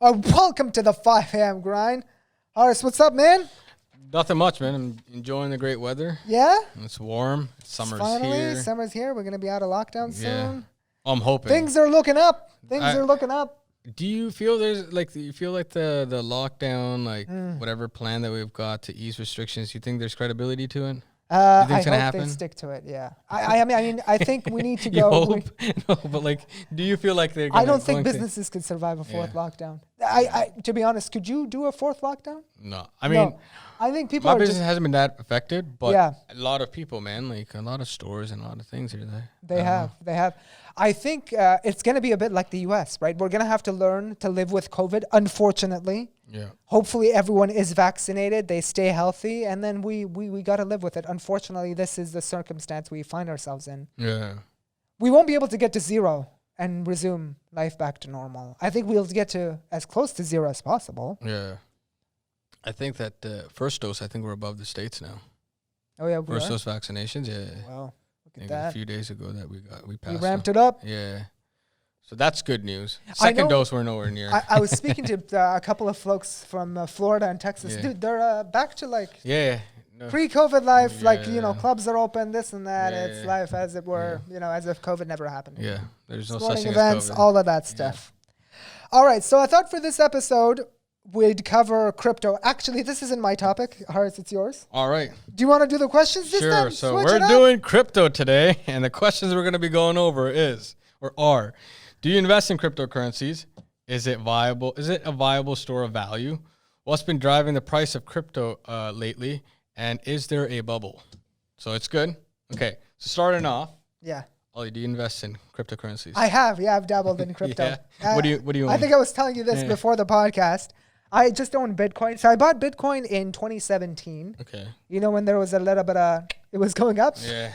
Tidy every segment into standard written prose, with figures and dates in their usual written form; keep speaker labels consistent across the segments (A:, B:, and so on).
A: Welcome to the 5 a.m. grind. Horace, what's up, man?
B: Nothing much, man. I'm enjoying the great weather.
A: Yeah?
B: It's warm. Summer's
A: Finally,
B: here.
A: summer's here. We're going to be out of lockdown soon.
B: I'm hoping.
A: Things are looking up. Things are looking up.
B: Do you feel the lockdown, whatever plan that we've got to ease restrictions, you think there's credibility to it?
A: I hope they stick to it, yeah. I mean, I think we need to go.
B: Hope? No, but do you feel like they're
A: I don't think businesses could survive a fourth lockdown. To be honest, could you do a fourth lockdown?
B: No. I mean,
A: I think people
B: my business hasn't been that affected, but
A: a
B: lot of people, man, a lot of stores and a lot of things are there.
A: They have. I think it's going to be a bit like the U.S., right? We're going to have to learn to live with COVID, unfortunately.
B: Yeah.
A: Hopefully everyone is vaccinated, they stay healthy, and then we got to live with it. Unfortunately, this is the circumstance we find ourselves in.
B: Yeah.
A: We won't be able to get to zero and resume life back to normal. I think we'll get to as close to zero as possible.
B: Yeah. I think that first dose, I think we're above the States now.
A: Oh, yeah.
B: First dose vaccinations, yeah.
A: Wow. Look at
B: Maybe
A: that.
B: a few days ago that we passed.
A: We ramped it up.
B: Yeah. So that's good news. Second dose, we're nowhere near.
A: I was speaking to a couple of folks from Florida and Texas.
B: Yeah.
A: Dude, they're back to
B: No.
A: pre-COVID life.
B: Yeah.
A: Clubs are open, this and that.
B: Yeah.
A: It's life as it were, as if COVID never happened.
B: Yeah. There's no
A: Sporting
B: such thing
A: events,
B: as COVID.
A: all of that stuff. All right, so I thought for this episode, we'd cover crypto. Actually, this isn't my topic. Horace, it's yours.
B: All right.
A: Do you want to do the questions this time?
B: Sure. So
A: Switch
B: we're
A: it up?
B: doing crypto today, and the questions we're going to be going over are, do you invest in cryptocurrencies? Is it viable? Is it a viable store of value? What's been driving the price of crypto lately? And is there a bubble? So it's good. Okay. So starting off.
A: Yeah.
B: Ollie, do you invest in cryptocurrencies?
A: I have. Yeah, I've dabbled in crypto.
B: Yeah. What do you own?
A: I think I was telling you this before the podcast. I just own Bitcoin. So I bought Bitcoin in 2017.
B: Okay.
A: When there was a little bit of, it was going up.
B: Yeah.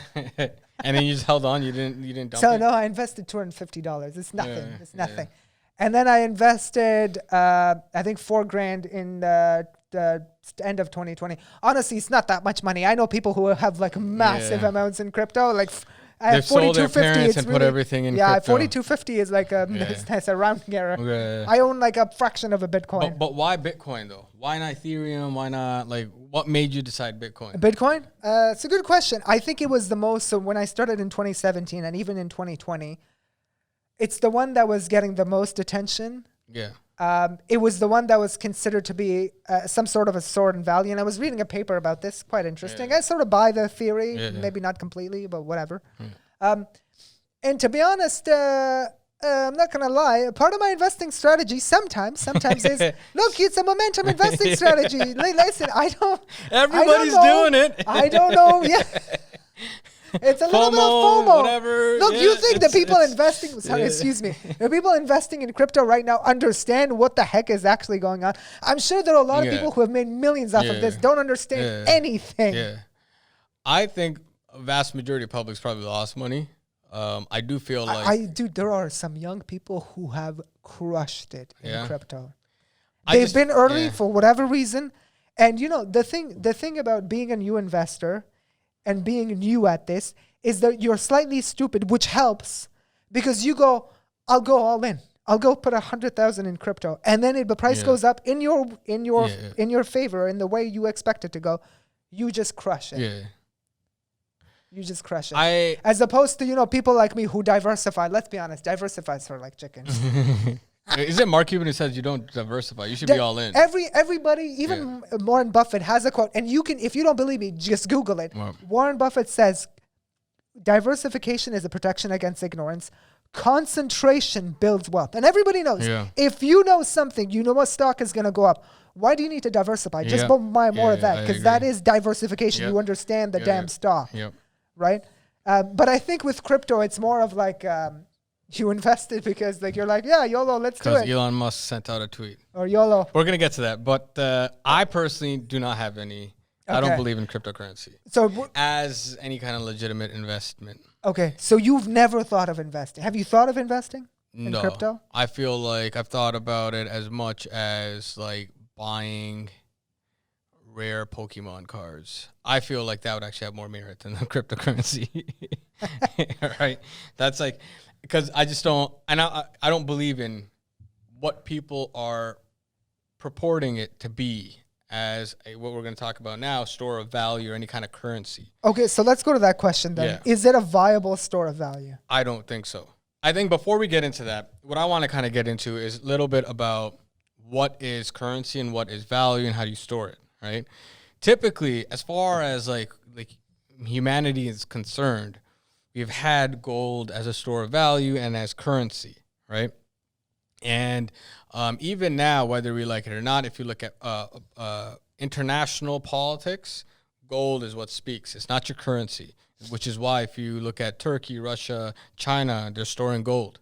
B: And then you just held on. You didn't dump
A: So
B: it?
A: no, I invested $250. It's nothing.
B: Yeah,
A: It's nothing.
B: yeah.
A: And then I invested, I think $4,000 in the end of 2020. Honestly, it's not that much money. I know people who have massive amounts in crypto.
B: They've sold their parents and put everything in crypto.
A: 4250 is it's a rounding error.
B: Okay.
A: I own a fraction of a Bitcoin.
B: But why Bitcoin though? Why not Ethereum? Why not what made you decide Bitcoin?
A: Bitcoin? It's a good question. I think it was the most, so when I started in 2017 and even in 2020, it's the one that was getting the most attention.
B: Yeah.
A: It was the one that was considered to be some sort of a sword and value. And I was reading a paper about this, quite interesting.
B: Yeah.
A: I sort of buy the theory, maybe not completely, but whatever. And to be honest, I'm not going to lie. Part of my investing strategy sometimes is, look, it's a momentum investing strategy. Listen,
B: Everybody's doing it.
A: I don't know. Yeah. It's a little bit of FOMO.
B: Whatever.
A: Look, you think the people investing, the people investing in crypto right now understand what the heck is actually going on? I'm sure there are a lot of people who have made millions off of this, don't understand anything.
B: Yeah. I think a vast majority of public's probably lost money. I do feel
A: there are some young people who have crushed it in crypto. They've been early for whatever reason. And the thing about being a new investor and being new at this is that you're slightly stupid, which helps because you go, I'll go all in. I'll go put 100,000 in crypto, and then the price goes up in your favor in the way you expect it to go. You just crush it.
B: Yeah.
A: You just crush it. As opposed to people like me who diversify. Let's be honest, diversify is sort of like chicken.
B: Is it Mark Cuban who says you don't diversify? You should be all in.
A: Everybody, even Warren Buffett has a quote, and you can, if you don't believe me, just Google it. Wow. Warren Buffett says, diversification is a protection against ignorance. Concentration builds wealth. And everybody knows, if you know something, you know what stock is going to go up. Why do you need to diversify? Just buy more of that, because that is diversification. You understand the damn stock, right? But I think with crypto, it's more of you invested because you're YOLO, let's do it.
B: Because Elon Musk sent out a tweet.
A: Or YOLO.
B: We're going to get to that. But I personally do not have any. Okay. I don't believe in cryptocurrency as any kind of legitimate investment.
A: Okay. So you've never thought of investing. Have you thought of investing in crypto?
B: I feel like I've thought about it as much as buying rare Pokemon cards. I feel like that would actually have more merit than the cryptocurrency. Right? That's because I just don't, and I don't believe in what people are purporting it to be as what we're going to talk about now, store of value or any kind of currency.
A: Okay, so let's go to that question then.
B: Yeah.
A: Is it a viable store of value?
B: I don't think so. I think before we get into that, what I want to kind of get into is a little bit about what is currency and what is value and how do you store it, right? Typically, as far as like humanity is concerned, we've had gold as a store of value and as currency, right? And even now, whether we like it or not, if you look at international politics, gold is what speaks. It's not your currency, which is why if you look at Turkey, Russia, China, they're storing gold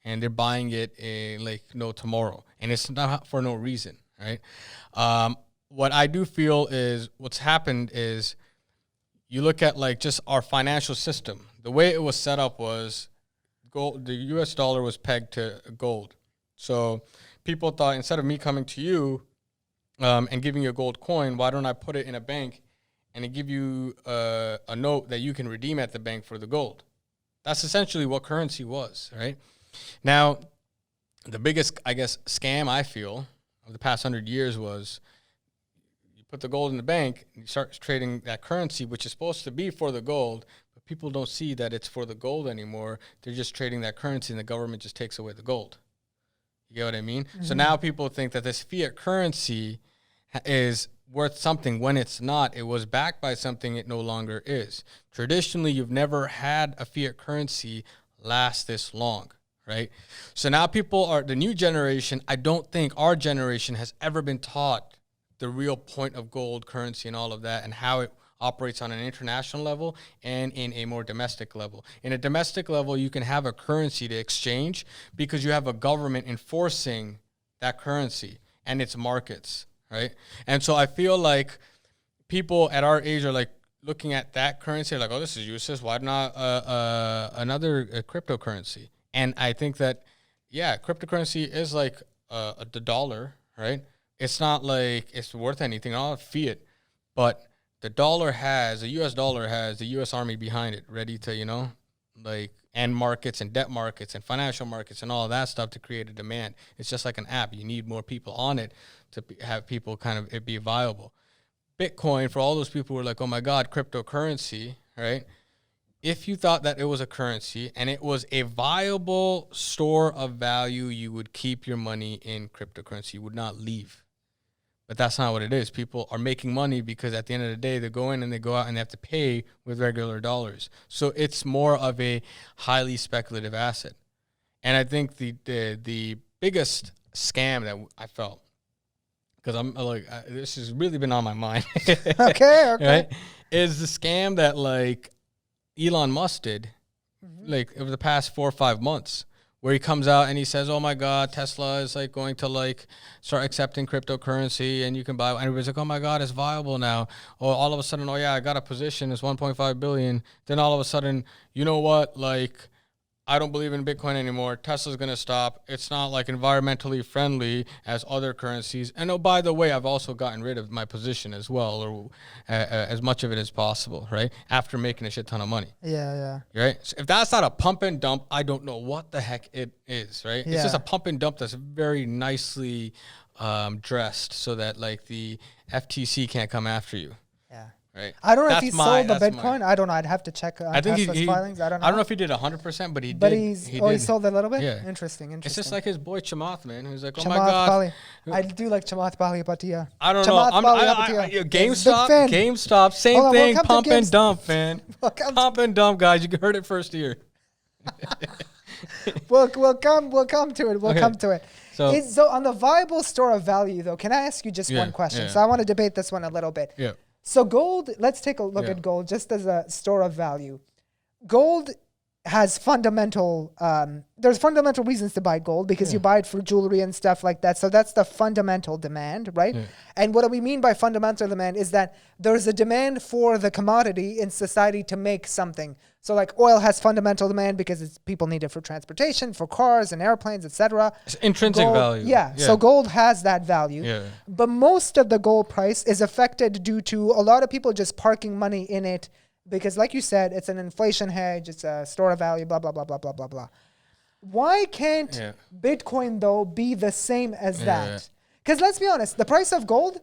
B: and they're buying it in like no tomorrow. And it's not for no reason, right? What I do feel is what's happened is you look at like just our financial system. The way it was set up was gold. The U.S. dollar was pegged to gold. So people thought instead of me coming to you and giving you a gold coin, why don't I put it in a bank and give you a note that you can redeem at the bank for the gold? That's essentially what currency was, right? Now, the biggest, I guess, scam I feel of the past 100 years was you put the gold in the bank, and you start trading that currency, which is supposed to be for the gold, but people don't see that it's for the gold anymore. They're just trading that currency, and the government just takes away the gold. You get what I mean? Mm-hmm. So now people think that this fiat currency is worth something when it's not. It was backed by something it no longer is. Traditionally, you've never had a fiat currency last this long, right? So now people are, the new generation, I don't think our generation has ever been taught the real point of gold currency and all of that and how it operates on an international level and in a more domestic level. In a domestic level, you can have a currency to exchange because you have a government enforcing that currency and its markets, right? And so I feel like people at our age are like looking at that currency like, oh, this is useless. Why not another cryptocurrency? And I think that, yeah, cryptocurrency is like the dollar, right? It's not like it's worth anything, all fiat, but the U.S. dollar has the U.S. Army behind it, ready to, and markets and debt markets and financial markets and all of that stuff to create a demand. It's just like an app. You need more people on it to have people kind of it be viable. Bitcoin, for all those people who are like, oh my God, cryptocurrency, right? If you thought that it was a currency and it was a viable store of value, you would keep your money in cryptocurrency. You would not leave. But that's not what it is. People are making money because at the end of the day, they go in and they go out and they have to pay with regular dollars. So it's more of a highly speculative asset. And I think the biggest scam that I felt, because I'm like, this has really been on my mind.
A: Okay.
B: Right? Is the scam that like Elon Musk did, like over the past 4 or 5 months, where he comes out and he says, oh my God, Tesla is like going to like start accepting cryptocurrency and you can buy, and everybody's like, oh my God, it's viable now. Or all of a sudden, oh yeah, I got a position, it's 1.5 billion. Then all of a sudden, you know what, like, I don't believe in Bitcoin anymore. Tesla's going to stop. It's not like environmentally friendly as other currencies. And oh, by the way, I've also gotten rid of my position as well, or as much of it as possible, right? After making a shit ton of money.
A: Yeah.
B: Right? So if that's not a pump and dump, I don't know what the heck it is, right? Yeah. It's just a pump and dump that's very nicely dressed so that like the FTC can't come after you.
A: Yeah.
B: Right.
A: I don't know if he sold the Bitcoin. I don't know. I'd have to check on Tesla's filings. I don't know.
B: I don't know if he did 100%, but he did.
A: But he sold a little bit?
B: Yeah.
A: Interesting.
B: It's just like his boy Chamath, man, who's like, oh
A: Chamath
B: my God.
A: Bali. I do like Chamath Bali Bhatia.
B: I don't know. GameStop, same thing. Pump and dump, man. Pump and dump, guys. You heard it first here.
A: We'll come to it. We'll come to it. So on the viable store of value, though, can I ask you just one question? Yeah. So I want to debate this one a little bit.
B: Yeah.
A: So gold, let's take a look at gold just as a store of value. Gold has there's fundamental reasons to buy gold because you buy it for jewelry and stuff like that. So that's the fundamental demand, right? Yeah. And what we mean by fundamental demand is that there's a demand for the commodity in society to make something. So like oil has fundamental demand because people need it for transportation, for cars and airplanes, etc.
B: It's intrinsic value.
A: Yeah, so gold has that value. Yeah. But most of the gold price is affected due to a lot of people just parking money in it because like you said, it's an inflation hedge, it's a store of value, blah, blah, blah, blah, blah, blah, blah. Why can't Bitcoin, though, be the same as that? Because let's be honest, the price of gold,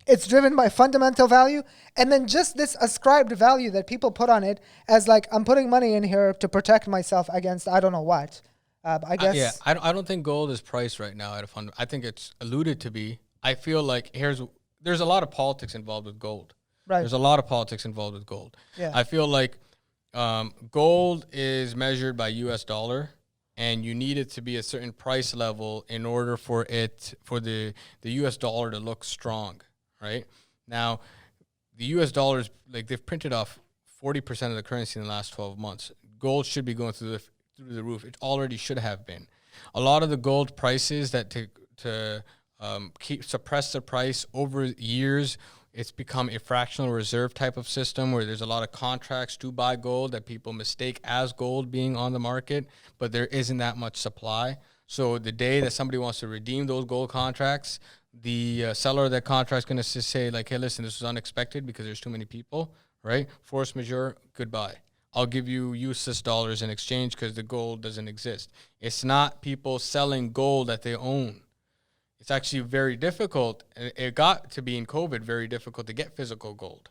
A: it's driven by fundamental value, and then just this ascribed value that people put on it as like, I'm putting money in here to protect myself against I don't know what. I guess.
B: I don't think gold is priced right now at a fund. I think it's alluded to be. I feel like there's a lot of politics involved with gold.
A: Right.
B: There's a lot of politics involved with gold.
A: Yeah.
B: I feel like gold is measured by U.S. dollar, and you need it to be a certain price level in order for the U.S. dollar to look strong, right? Now, the U.S. dollars, like they've printed off 40% of the currency in the last 12 months. Gold should be going through the roof. It already should have been. A lot of the gold prices that to suppress the price over years, it's become a fractional reserve type of system where there's a lot of contracts to buy gold that people mistake as gold being on the market, but there isn't that much supply. So the day that somebody wants to redeem those gold contracts, the seller of that contract is going to say like, hey, listen, this was unexpected because there's too many people, right? Force majeure, goodbye. I'll give you useless dollars in exchange because the gold doesn't exist. It's not people selling gold that they own. It's actually very difficult. It got to be in COVID very difficult to get physical gold,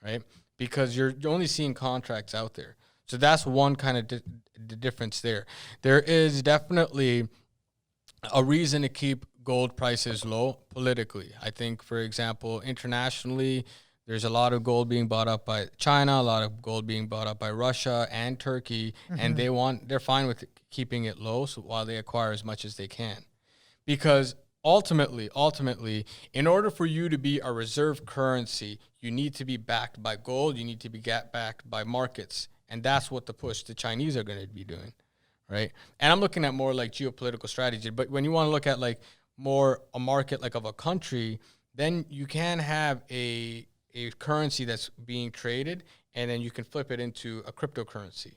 B: right? Because you're only seeing contracts out there. So that's one kind of the difference there. There is definitely a reason to keep gold prices low politically. I think, for example, internationally, there's a lot of gold being bought up by China, a lot of gold being bought up by Russia and Turkey, and they're fine with keeping it low so while they acquire as much as they can. Because ultimately, in order for you to be a reserve currency, you need to be backed by gold, you need to be backed by markets, and that's what the push the Chinese are going to be doing, right? And I'm looking at more like geopolitical strategy, but when you want to look at like more a market like of a country, then you can have a currency that's being traded, and then you can flip it into a cryptocurrency.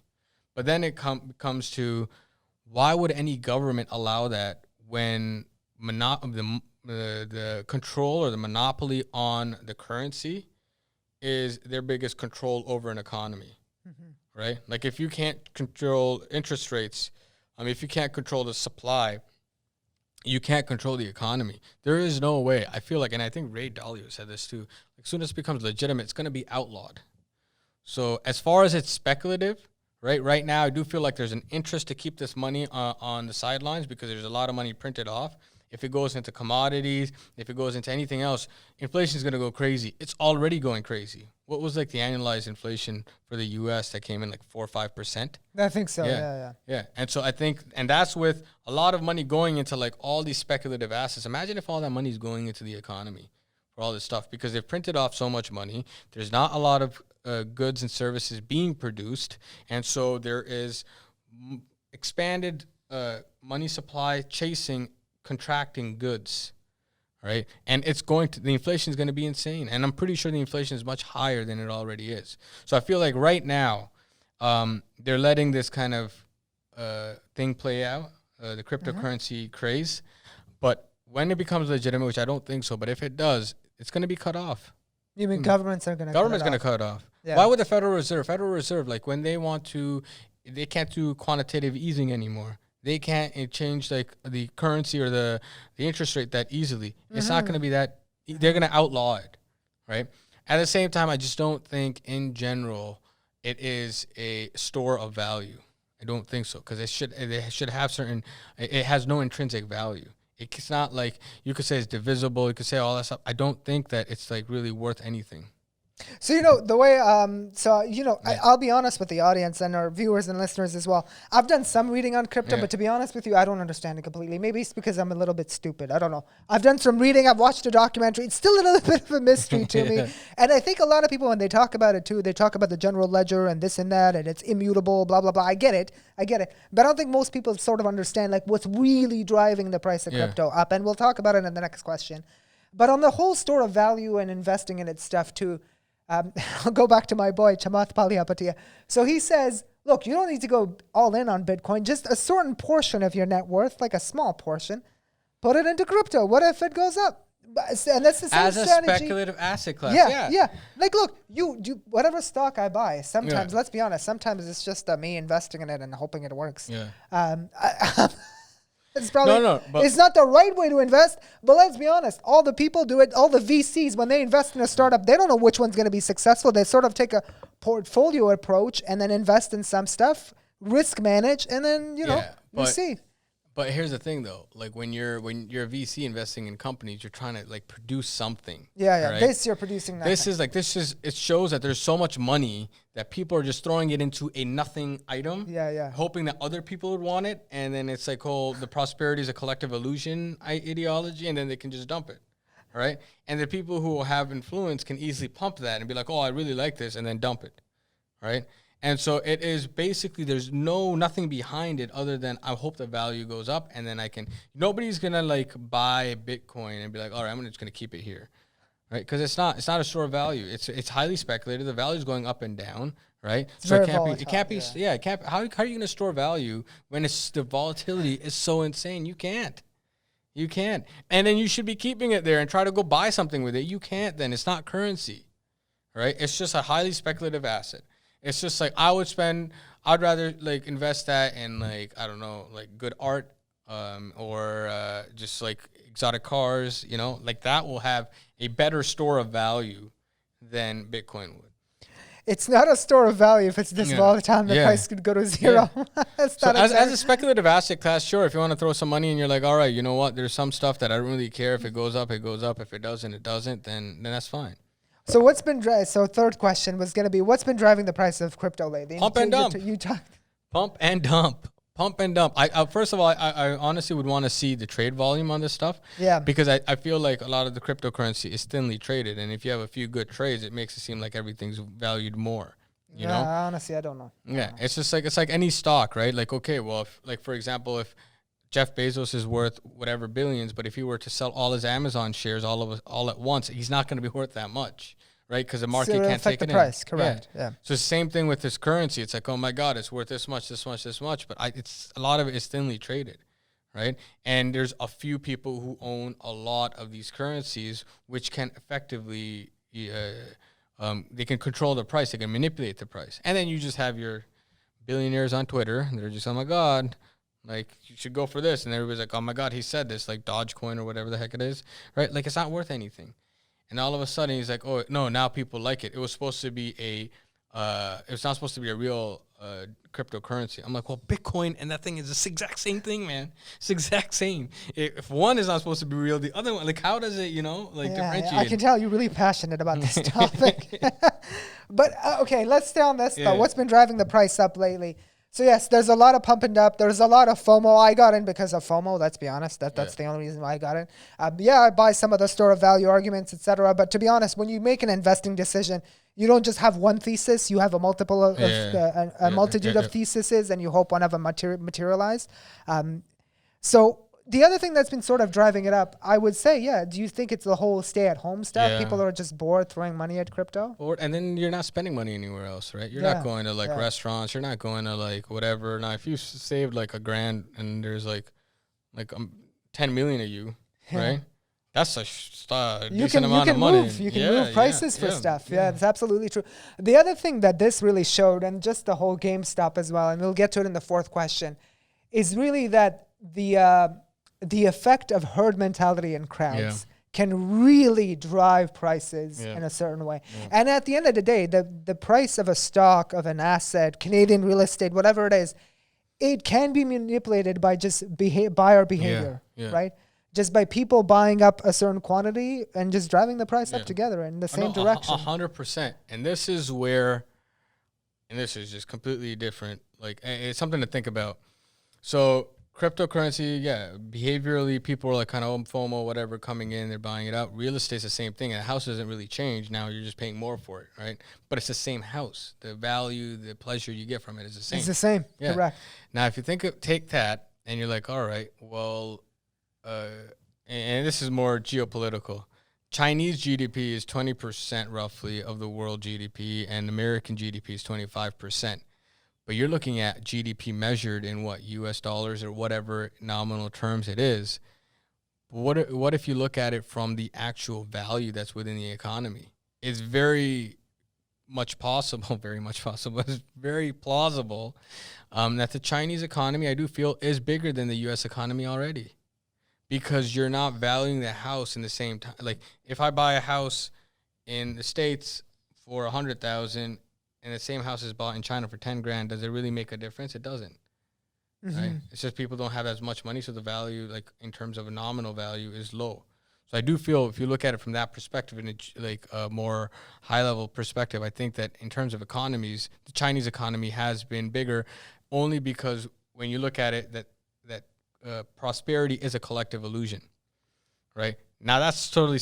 B: But then it comes to, why would any government allow that when the control or the monopoly on the currency is their biggest control over an economy, right? Like if you can't control interest rates, if you can't control the supply, you can't control the economy. There is no way. I feel like, and I think Ray Dalio said this too, as soon as it becomes legitimate, it's going to be outlawed. So as far as it's speculative, right now I do feel like there's an interest to keep this money on the sidelines because there's a lot of money printed off. If it goes into commodities, if it goes into anything else, inflation is going to go crazy. It's already going crazy. What was like the annualized inflation for the U.S. that came in like 4 or 5%?
A: I think so. Yeah.
B: And so I think, and that's with a lot of money going into like all these speculative assets. Imagine if all that money is going into the economy for all this stuff, because they've printed off so much money. There's not a lot of goods and services being produced, and so there is expanded money supply chasing contracting goods, right? And the inflation is going to be insane. And I'm pretty sure the inflation is much higher than it already is. So I feel like right now, they're letting this kind of thing play out, the cryptocurrency craze. But when it becomes legitimate, which I don't think so, but if it does, it's going to be cut off.
A: You mean governments are going to
B: Government's going to cut it off. Yeah. Why would the Federal Reserve, like when they want to, they can't do quantitative easing anymore. They can't change like the currency or the interest rate that easily. It's not going to be that. They're going to outlaw it, right? At the same time, I just don't think in general it is a store of value. I don't think so, because it should have certain. It has no intrinsic value. It's not like you could say it's divisible. You could say all that stuff. I don't think that it's like really worth anything.
A: So, the way, I'll be honest with the audience and our viewers and listeners as well. I've done some reading on crypto, but to be honest with you, I don't understand it completely. Maybe it's because I'm a little bit stupid. I don't know. I've done some reading. I've watched a documentary. It's still a little bit of a mystery to me. And I think a lot of people, when they talk about it too, they talk about the general ledger and this and that, and it's immutable, blah, blah, blah. I get it. But I don't think most people sort of understand like what's really driving the price of crypto up. And we'll talk about it in the next question. But on the whole store of value and investing in its stuff too, I'll go back to my boy, Chamath Palihapitiya. So he says, look, you don't need to go all in on Bitcoin. Just a certain portion of your net worth, like a small portion, put it into crypto. What if it goes up? And that's the same
B: as a
A: strategy.
B: speculative asset class.
A: Yeah. Like, look, you whatever stock I buy. Sometimes, let's be honest. Sometimes it's just me investing in it and hoping it works.
B: Yeah.
A: It's probably
B: but
A: it's not the right way to invest. But let's be honest. All the people do it. All the VCs, when they invest in a startup, they don't know which one's going to be successful. They sort of take a portfolio approach and then invest in some stuff, risk manage, and then we see.
B: But here's the thing, though. Like when you're a VC investing in companies, you're trying to like produce something.
A: Yeah.
B: Right?
A: This you're producing nothing.
B: It shows that there's so much money that people are just throwing it into a nothing item.
A: Yeah.
B: Hoping that other people would want it, and then it's like the prosperity is a collective illusion ideology, and then they can just dump it, right? And the people who have influence can easily pump that and be like, "Oh, I really like this," and then dump it, right? And so it is basically there's nothing behind it other than I hope the value goes up, and then nobody's gonna like buy Bitcoin and be like, all right, I'm just gonna keep it here, right? Because it's not a store of value. It's highly speculative. The value is going up and down, right? So it can't be. How are you gonna store value when the volatility is so insane? You can't. And then you should be keeping it there and try to go buy something with it. You can't. Then it's not currency, right? It's just a highly speculative asset. It's just like I'd rather like invest that in like, I don't know, like good art, or just like exotic cars, like that will have a better store of value than Bitcoin would.
A: It's not a store of value if it's this volatile. The price could go to zero.
B: Yeah. So as a speculative asset class, sure, if you want to throw some money and you're like, all right, you know what, there's some stuff that I don't really care. If it goes up, it goes up. If it doesn't, it doesn't. Then that's fine.
A: So third question was going to be, what's been driving the price of crypto lately?
B: Pump and dump.
A: You talked.
B: Pump and dump. Pump and dump. First of all, I honestly would want to see the trade volume on this stuff.
A: Yeah.
B: Because I feel like a lot of the cryptocurrency is thinly traded, and if you have a few good trades, it makes it seem like everything's valued more. You know?
A: Honestly, I don't know.
B: Yeah, it's just like any stock, right? Like, okay, well, for example, if Jeff Bezos is worth whatever billions, but if he were to sell all his Amazon shares all at once, he's not going to be worth that much, right? Because the market can't take it in.
A: Price, correct? Yeah.
B: So it's the same thing with this currency. It's like, oh my God, it's worth this much, but a lot of it is thinly traded, right? And there's a few people who own a lot of these currencies, which can effectively they can control the price, they can manipulate the price, and then you just have your billionaires on Twitter, and they're just, oh my God. Like, you should go for this. And everybody's like, oh, my God, he said this, like Dogecoin or whatever the heck it is, right? Like, it's not worth anything. And all of a sudden, he's like, oh, no, now people like it. It was supposed to be it was not supposed to be a real cryptocurrency. I'm like, well, Bitcoin and that thing is the exact same thing, man. It's the exact same. If one is not supposed to be real, the other one, like, how does it, differentiate?
A: I can tell you're really passionate about this topic. But, okay, let's stay on this, though. What's been driving the price up lately? So, yes, there's a lot of pump and dump. There's a lot of FOMO. I got in because of FOMO, let's be honest. That's the only reason why I got in. I buy some of the store of value arguments, etc. But to be honest, when you make an investing decision, you don't just have one thesis. You have a multiple of a multitude of theses, and you hope one of them materialize. So the other thing that's been sort of driving it up, I would say, do you think it's the whole stay-at-home stuff? Yeah. People are just bored throwing money at crypto?
B: And then you're not spending money anywhere else, right? You're not going to, restaurants. You're not going to, whatever. Now, if you saved, $1,000 and there's, 10 million of you, right? That's a decent amount of money.
A: You can move prices for stuff. Yeah, it's absolutely true. The other thing that this really showed, and just the whole GameStop as well, and we'll get to it in the fourth question, is really that the effect of herd mentality in crowds can really drive prices in a certain way. Yeah. And at the end of the day, the price of a stock, of an asset, Canadian real estate, whatever it is, it can be manipulated by just buyer behavior, right? Just by people buying up a certain quantity and just driving the price up together in the same direction.
B: 100%. And this is just completely different. It's something to think about. So cryptocurrency, behaviorally, people are kind of FOMO, whatever, coming in, they're buying it out. Real estate's the same thing, and the house doesn't really change. Now you're just paying more for it, right? But it's the same house. The value, the pleasure you get from it is the same.
A: It's the same, correct.
B: Now, if you take that, and you're like, all right, well, and this is more geopolitical. Chinese GDP is 20% roughly of the world GDP, and American GDP is 25%. But you're looking at GDP measured in US dollars or whatever nominal terms it is. What if you look at it from the actual value that's within the economy? It's very much possible, it's very plausible that the Chinese economy, I do feel, is bigger than the U.S. economy already, because you're not valuing the house in the same time. Like, if I buy a house in the States for 100,000 and the same house is bought in China for 10 grand, does it really make a difference? It doesn't. Right? It's just people don't have as much money, so the value, like in terms of a nominal value, is low. So I do feel, if you look at it from that perspective, in a more high-level perspective, I think that in terms of economies, the Chinese economy has been bigger, only because when you look at it, that prosperity is a collective illusion, right? Now that's totally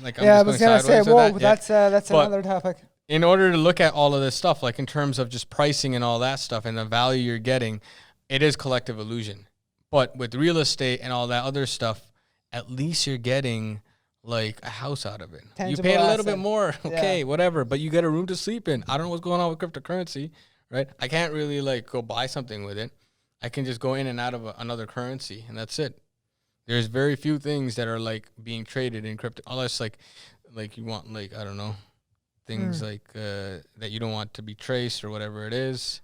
B: like, I'm
A: I
B: just
A: was
B: going
A: gonna say,
B: sideways with
A: whoa,
B: that.
A: that's
B: But
A: another topic.
B: in order to look at all of this stuff, like in terms of just pricing and all that stuff and the value you're getting, it is collective illusion. But with real estate and all that other stuff, at least you're getting like a house out of it.
A: Tangible
B: you paid a little
A: asset.
B: bit more, okay, whatever, but you get a room to sleep in. I don't know what's going on with cryptocurrency, right? I can't really like go buy something with it. I can just go in and out of another currency, and that's it. There's very few things that are like being traded in crypto, unless like you want, like, I don't know, things like that you don't want to be traced or whatever it is.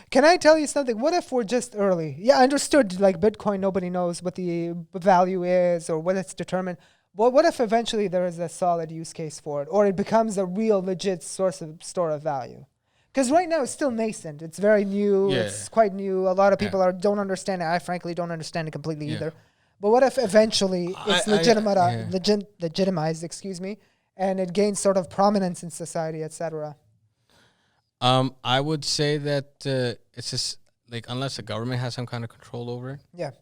A: Can I tell you something? What if we're just early? Yeah, I understood, like Bitcoin, nobody knows what the value is or what it's determined. But what if eventually there is a solid use case for it, or it becomes a real legit store of value? Because right now it's still nascent. It's very new.
B: Yeah.
A: It's quite new. A lot of people don't understand it. I frankly don't understand it completely either. But what if eventually it's legitimized, and it gains sort of prominence in society, etc.?
B: I would say that it's just like, unless the government has some kind of control over it,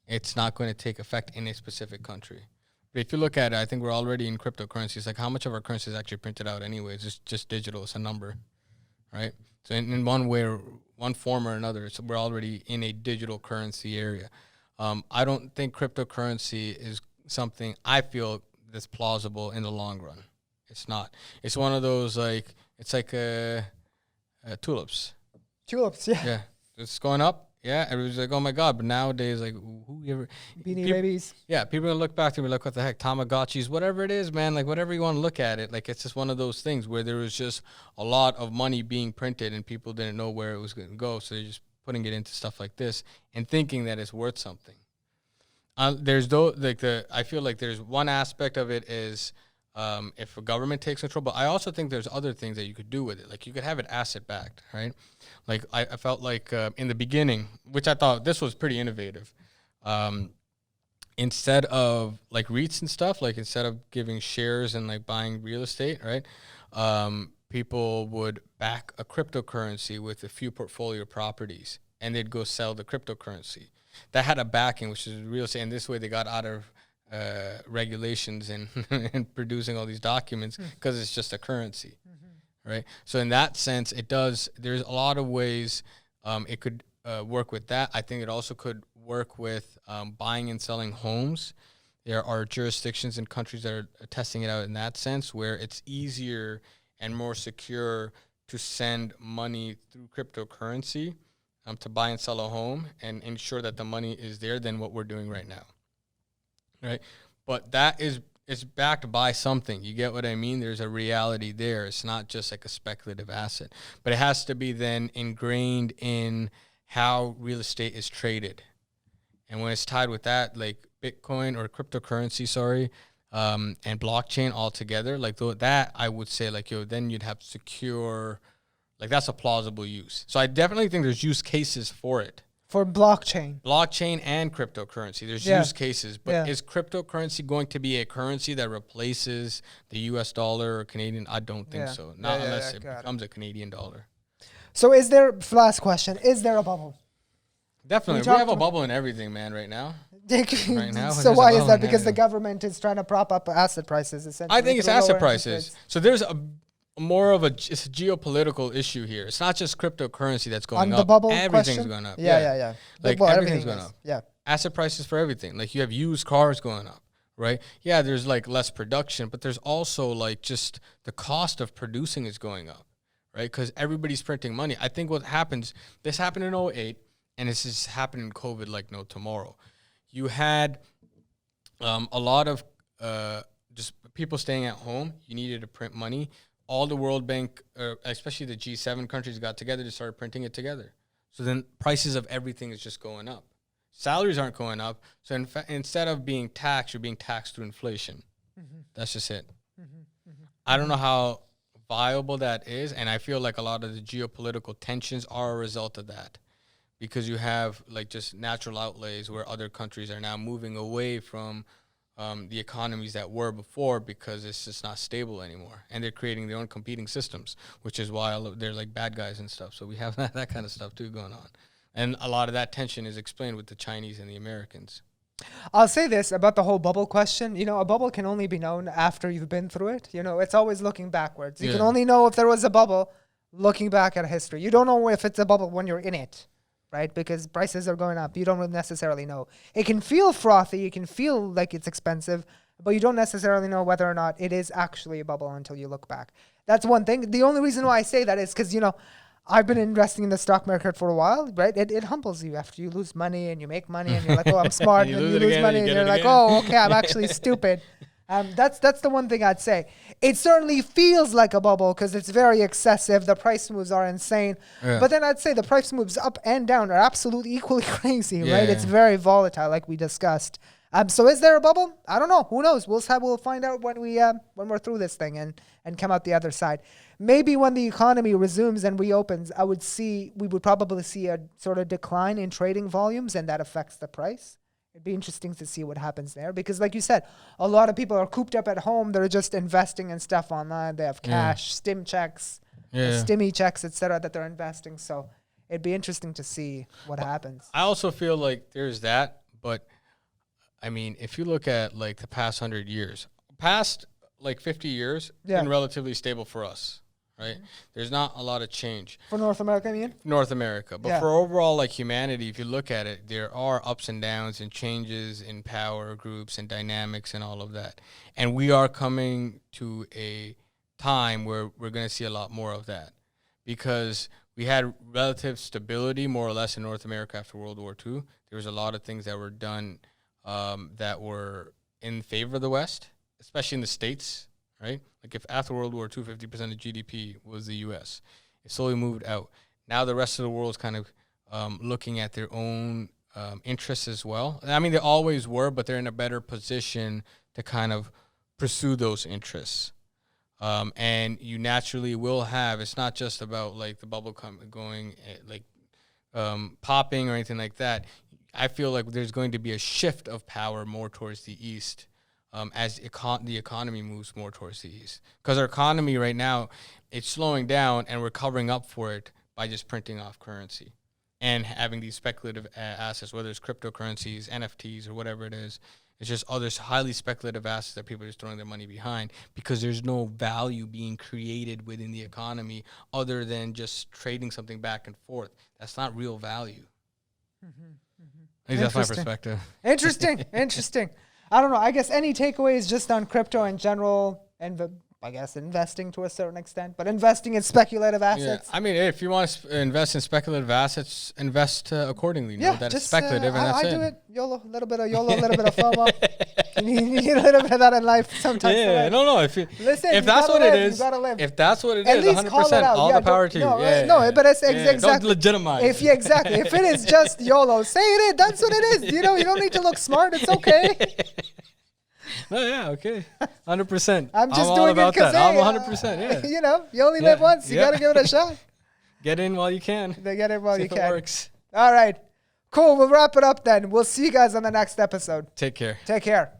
B: it's not going to take effect in a specific country. But if you look at it, I think we're already in cryptocurrencies. Like, how much of our currency is actually printed out anyways? It's just digital. It's a number, right? So in one way, or one form or another, we're already in a digital currency area. I don't think cryptocurrency is something I feel that's plausible in the long run. It's not. It's one of those, like, it's like tulips.
A: Tulips, yeah.
B: Yeah, it's going up. Yeah, everybody's like, oh my God. But nowadays, like, who ever?
A: Beanie Babies.
B: Yeah, people are gonna look back to me like, what the heck, Tamagotchis, whatever it is, man. Like, whatever you want to look at it, like, it's just one of those things where there was just a lot of money being printed and people didn't know where it was going to go, so they're just putting it into stuff like this and thinking that it's worth something. I feel like there's one aspect of it is if a government takes control, but I also think there's other things that you could do with it. Like, you could have it asset backed, right? Like, I felt like in the beginning, which I thought this was pretty innovative. Instead of like REITs and stuff, like instead of giving shares and like buying real estate, right? People would back a cryptocurrency with a few portfolio properties, and they'd go sell the cryptocurrency. That had a backing, which is real estate, and this way they got out of regulations and and producing all these documents, because it's just a currency, right? So in that sense, there's a lot of ways it could work with that. I think it also could work with buying and selling homes. There are jurisdictions and countries that are testing it out in that sense, where it's easier and more secure to send money through cryptocurrency to buy and sell a home and ensure that the money is there than what we're doing right now, right? But it's backed by something. You get what I mean? There's a reality there. It's not just like a speculative asset, but it has to be then ingrained in how real estate is traded. And when it's tied with that, like Bitcoin or cryptocurrency, and blockchain all together, like that, I would say, like, then you'd have secure, like, that's a plausible use. So I definitely think there's use cases for it.
A: For blockchain.
B: Blockchain and cryptocurrency. There's use cases. But is cryptocurrency going to be a currency that replaces the US dollar or Canadian? I don't think so. Not unless it becomes a Canadian dollar.
A: So last question, is there a bubble?
B: Definitely. We have a bubble in everything, man, right now.
A: So why is that? Because the government is trying to prop up asset prices, essentially.
B: I think it's asset prices. So there's it's a geopolitical issue here. It's not just cryptocurrency that's going up. On the bubble
A: Everything's
B: going up.
A: Yeah.
B: Like, everything's going up.
A: Yeah.
B: Asset prices for everything. Like, you have used cars going up, right? Yeah, there's like less production, but there's also like just the cost of producing is going up, right? Because everybody's printing money. I think what happens, this happened in 2008, and this is happening in COVID like no tomorrow. You had A lot of just people staying at home, you needed to print money. All the World Bank, especially the G7 countries, got together to start printing it together. So then prices of everything is just going up. Salaries aren't going up. So instead of being taxed, you're being taxed through inflation. Mm-hmm. That's just it. Mm-hmm. Mm-hmm. I don't know how viable that is. And I feel like a lot of the geopolitical tensions are a result of that. Because you have like just natural outlays where other countries are now moving away from the economies that were before because it's just not stable anymore. And they're creating their own competing systems, which is why they're like bad guys and stuff. So we have that kind of stuff too going on. And a lot of that tension is explained with the Chinese and the Americans.
A: I'll say this about the whole bubble question. You know, a bubble can only be known after you've been through it. You know, it's always looking backwards. You can only know if there was a bubble looking back at history. You don't know if it's a bubble when you're in it. Right? Because prices are going up. You don't really necessarily know. It can feel frothy. You can feel like it's expensive, but you don't necessarily know whether or not it is actually a bubble until you look back. That's one thing. The only reason why I say that is because, you know, I've been investing in the stock market for a while, right? It humbles you after you lose money and you make money and you're like, oh, I'm smart. And you lose money and you're like, oh, okay, I'm actually stupid. That's the one thing I'd say. It certainly feels like a bubble because it's very excessive. The price moves are insane. Yeah. But then I'd say the price moves up and down are absolutely equally crazy, right? It's very volatile, like we discussed. So is there a bubble? I don't know. Who knows? We'll find out when we're through this thing and come out the other side. Maybe when the economy resumes and reopens, we would probably see a sort of decline in trading volumes, and that affects the price. It'd be interesting to see what happens there because, like you said, a lot of people are cooped up at home. They're just investing in stuff online. They have cash, stim checks, stimmy checks, etc. that they're investing. So it'd be interesting to see what happens.
B: I also feel like there's that, but I mean, if you look at like the past 100 years, past like 50 years, been relatively stable for us. Right? Mm-hmm. There's not a lot of change.
A: For North America, I mean?
B: North America. But for overall, like, humanity, if you look at it, there are ups and downs and changes in power groups and dynamics and all of that. And we are coming to a time where we're going to see a lot more of that. Because we had relative stability, more or less, in North America after World War II. There was a lot of things that were done that were in favor of the West, especially in the States. Right? Like if after World War II, 50% of GDP was the U.S. It slowly moved out. Now the rest of the world is kind of looking at their own interests as well. I mean, they always were, but they're in a better position to kind of pursue those interests. And you naturally will have, it's not just about like the bubble going like popping or anything like that. I feel like there's going to be a shift of power more towards the east. As the economy moves more towards the east. Because our economy right now, it's slowing down, and we're covering up for it by just printing off currency and having these speculative assets, whether it's cryptocurrencies, NFTs, or whatever it is. It's just other highly speculative assets that people are just throwing their money behind because there's no value being created within the economy other than just trading something back and forth. That's not real value. Mm-hmm. Mm-hmm. At least that's my perspective.
A: Interesting. I don't know. I guess any takeaways just on crypto in general and I guess investing to a certain extent, but investing in speculative assets.
B: Yeah. I mean, if you want to invest in speculative assets, invest accordingly. Know that it's speculative and that's it. I do it.
A: YOLO, a little bit of YOLO, a little bit of FOMO. You need a little bit of that in life sometimes.
B: Yeah, no. If that's what it is, if that's what it is, 100%, all the power to you.
A: But it's exactly.
B: Don't legitimize.
A: If it is just YOLO, say it. That's what it is. You know, you don't need to look smart. It's okay.
B: No, yeah, okay. 100%.
A: I'm just doing it because
B: I'm 100%, yeah.
A: You know, you only live once. You got to give it a shot.
B: Get in while you can.
A: Get in while you can.
B: It works.
A: All right. Cool. We'll wrap it up then. We'll see you guys on the next episode.
B: Take care.
A: Take care.